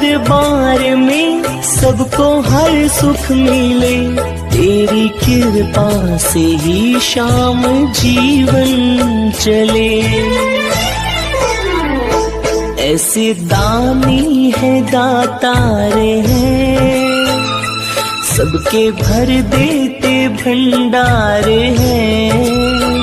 दरबार में सबको हर सुख मिले, तेरी कृपा से ही श्याम जीवन चले। ऐसे दानी है दातारे हैं, सबके भर देते भंडारे हैं।